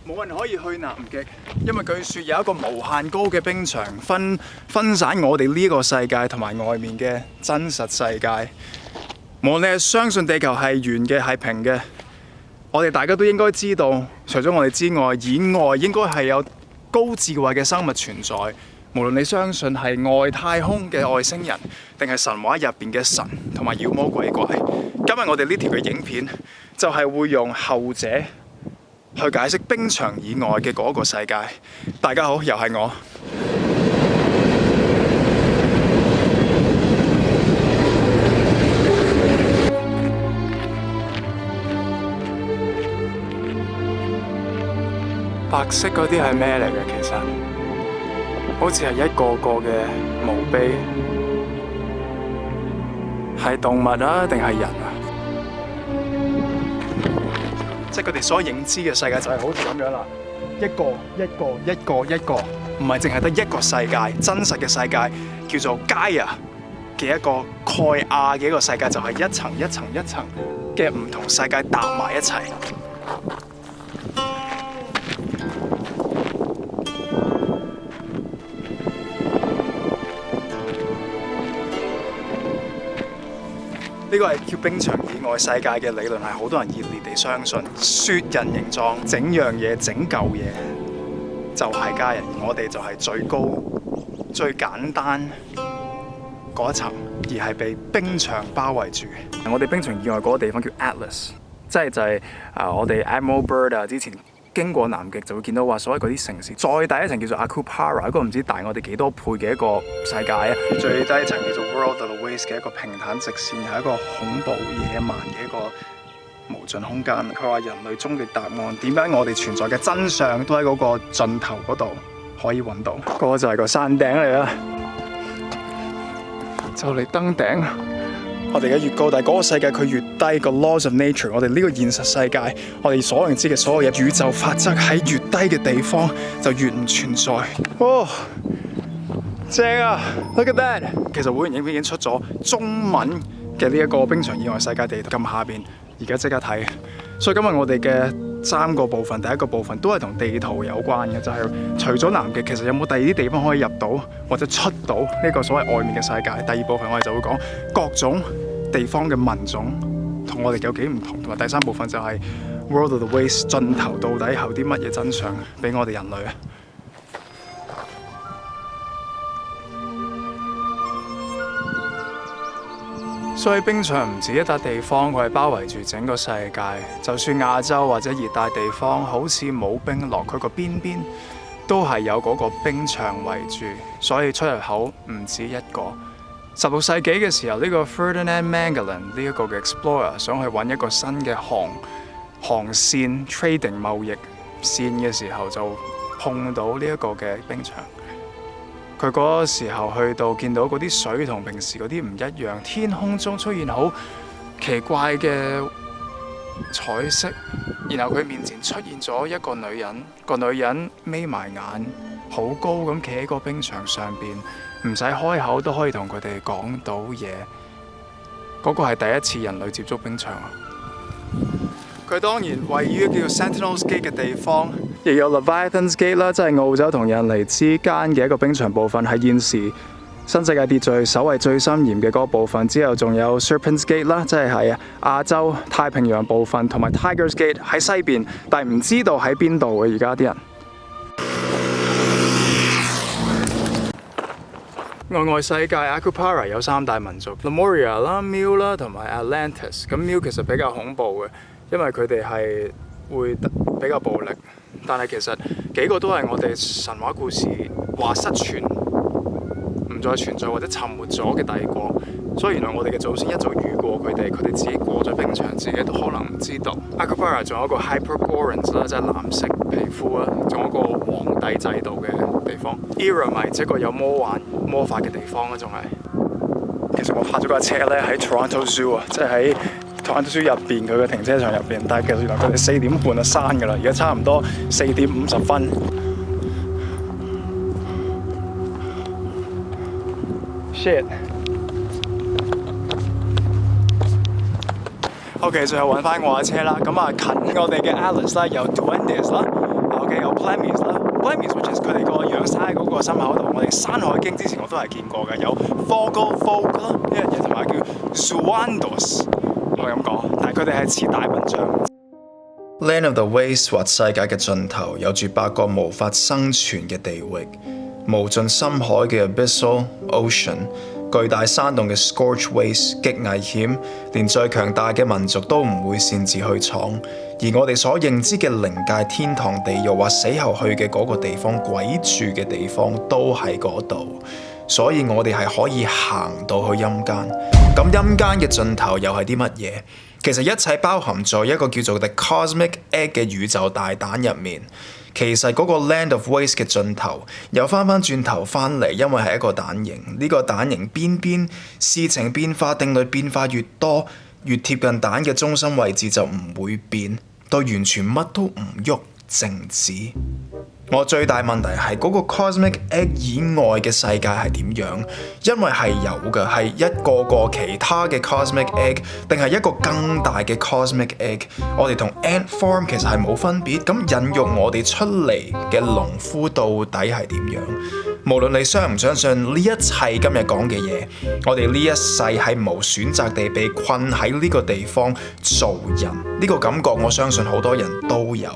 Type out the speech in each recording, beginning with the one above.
冇人可以去南極，因為據說有一個無限高嘅冰牆分散我哋呢個世界同埋外面嘅真實世界。無論你係相信地球係圓嘅係平嘅，我哋大家都應該知道，除咗我哋之外，以外應該係有高智慧嘅生物存在。無論你相信係外太空嘅外星人，定係神話入邊嘅神同埋妖魔鬼怪，今日我哋呢條嘅影片就係會用後者去解釋冰牆以外嘅嗰個世界。大家好，又係我。白色嗰啲係咩嚟嘅？其實好似係一個個嘅墓碑，係動物啊定係人啊？即係佢哋所認知嘅世界就係好似咁樣啦，一個，唔係淨係得一個世界，真實嘅世界叫做 Gaia 嘅一個蓋亞嘅一個世界，就係一層一層嘅唔同世界搭埋一齊。呢個係叫冰牆以外世界嘅理論，係好多人熱烈地相信。雪人形狀，整樣嘢，整嚿嘢就係家人，而我哋就係最高、最簡單嗰一層，而係被冰牆包圍住。我哋冰牆以外嗰個地方叫 Atlas， 即係就係我哋 Admiral Byrd 之前經過南極就會見到話，所謂嗰啲城市，再第一層叫做 Akupara， 一個唔知大我哋幾多倍嘅一個世界啊！最低層叫做 World of the Waste 嘅一個平坦直線，係一個恐怖野蠻嘅一個無盡空間。佢話人類終極答案，點解我哋存在嘅真相都喺嗰個盡頭嗰度可以揾到。嗰個就係個山頂嚟啦，就嚟登頂。我哋嘅越高大，嗰個世界佢越低，個 laws of nature， 我哋呢個現實世界，我哋所認知嘅所有嘢，宇宙法則喺越低嘅地方就越唔存在。哦，正啊 ！Look at that！ 其實會員影片已經出咗中文嘅呢一個冰牆以外世界地圖，撳下邊，而家即刻睇。所以今日我哋嘅3個部分，第一個部分都係同地圖有關嘅，就係除咗南極，其實有冇第二啲地方可以入到或者出到呢個所謂外面嘅世界？第二部分我哋就會講各種地方嘅民種同我哋有幾唔同，同埋第3部分就係 World of the Waste 盡頭到底有啲乜嘢真相俾我哋人類啊！所以冰牆唔止一笪地方，佢係包圍住整個世界。就算亞洲或者熱帶地方，好似冇冰落，佢個邊都係有嗰個冰牆圍住，所以出入口唔止一個。16世紀嘅時候，呢個 Ferdinand Magellan 呢一個嘅 explorer 想去揾一個新嘅航線 trading 貿易線嘅時候，就碰到呢一個嘅冰牆。佢嗰個時候去到見到嗰啲水同平時嗰啲唔一樣，天空中出現好奇怪嘅彩色，然後佢面前出現咗一個女人，個女人眯埋眼，好高咁企喺個冰牆上邊，唔使開口都可以同佢哋講到嘢。嗰個係第一次人類接觸冰牆。佢當然位於叫做 Sentinel's Gate 嘅地方，亦有 Leviathan's Gate 啦，即係澳洲同印尼之間嘅一個冰牆部分，係現時新世界秩序守衛最森嚴嘅嗰部分。之後仲有 Serpent's Gate 啦，即係亞洲太平洋部分，同埋 Tiger's Gate 喺西邊，但係唔知道喺邊度嘅而家啲人。外世界 Akupara 有3大民族 Lemuria 啦、Mu 啦同埋 Atlantis。咁 Mu 其實比較恐怖嘅，因為佢哋係會比較暴力，但係其實幾個都係我哋神話故事話失傳、唔再存在或者沉沒咗嘅帝國。所以原來我哋嘅祖先一早遇過佢哋，佢哋自己過咗冰牆，自己都可能唔知道。Akupara 仲有一個 Hyperborans 啦，即係藍色皮膚啦，仲有一個皇帝制度嘅地方。Eremite 一個有魔法嘅地方啦，仲係。其實我拍咗架車咧喺 Toronto Zoo 啊，即係喺 Toronto Zoo 入邊佢嘅停車場入邊，但係其實原來佢哋4點半就閂㗎啦，而家差唔多4點50分。Shit！ OK， 最後揾翻我架車啦，咁近我哋嘅 Atlas 啦，有 Duendes 啦。OK 有 Plamies 啦 ，Plamies which is 佢哋個樣生喺嗰個心口度。我哋《山海經》之前我都係見過嘅，有 Vogelvogel 啦呢樣嘢，同埋叫 Zuandos， 我咁講，但係佢哋係似大笨象。Land of the Waste 或世界嘅盡頭，有住8個無法生存嘅地域，無盡深海嘅 Abyssal Ocean。巨大山洞嘅 Scorched Waste 極危險，連最強大嘅民族都唔會擅自去闖。而我哋所認知嘅靈界、天堂、地獄或死後去嘅嗰個地方、鬼住嘅地方都喺嗰度，所以我哋係可以行到去陰間。咁陰間嘅盡頭又係啲乜嘢？其實一切包含在一個叫做 The Cosmic Egg 嘅宇宙大蛋入面。其實嗰個 Land of Waste 嘅盡頭又翻轉頭翻嚟，因為係一個蛋形。呢個蛋形邊事情變化定律變化越多，越貼近蛋嘅中心位置就唔會變，到完全乜都唔喐靜止。我最大問題係嗰個 Cosmic Egg 以外嘅世界係點樣？因為係有嘅，係一個其他嘅 Cosmic Egg， 定係一個更大嘅 Cosmic Egg？ 我哋同 Ant Farm 其實係冇分別。咁孕育我哋出嚟嘅農夫到底係點樣？無論你相唔相信呢一切今日講嘅嘢，我哋呢一世係無選擇地被困喺呢個地方做人。呢個感覺我相信好多人都有。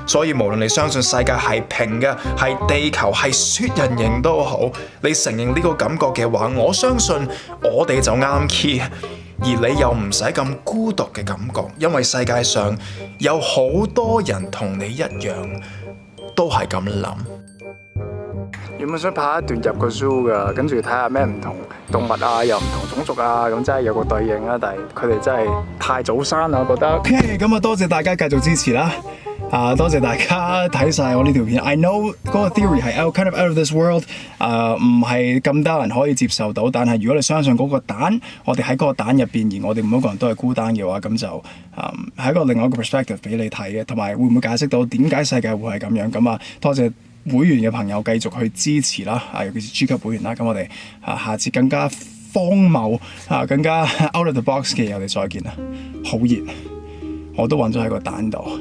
所以無論你相信世界係平嘅，係地球係雪人形都好，你承認呢個感覺嘅話，我相信我哋就啱 key， 而你又唔使咁孤獨嘅感覺，因為世界上有好多人同你一樣都係咁諗。原本想拍一段入個 zoo 噶，跟住睇下咩唔同動物啊，又唔同種族啊，咁真係有個對應啦。但係佢哋真係太早生啦，我覺得。OK， 咁啊多謝大家繼續支持啦。多謝大家睇晒我呢條片。I know 嗰個 theory 係 kind of out of this world， 唔係咁多人可以接受到。但係如果你相信嗰個蛋，我哋喺嗰個蛋入邊，而我哋每一個人都係孤單嘅話，咁就係一個另外一個 perspective 俾你睇嘅，同埋會唔會解釋到點解世界會係咁樣？咁啊，多謝會員嘅朋友繼續去支持啦，尤其是 G 級會員啦。咁我哋下次更加荒謬更加 out of the box 嘅嘢，我哋再見啦。好熱，我都暈咗喺個蛋度。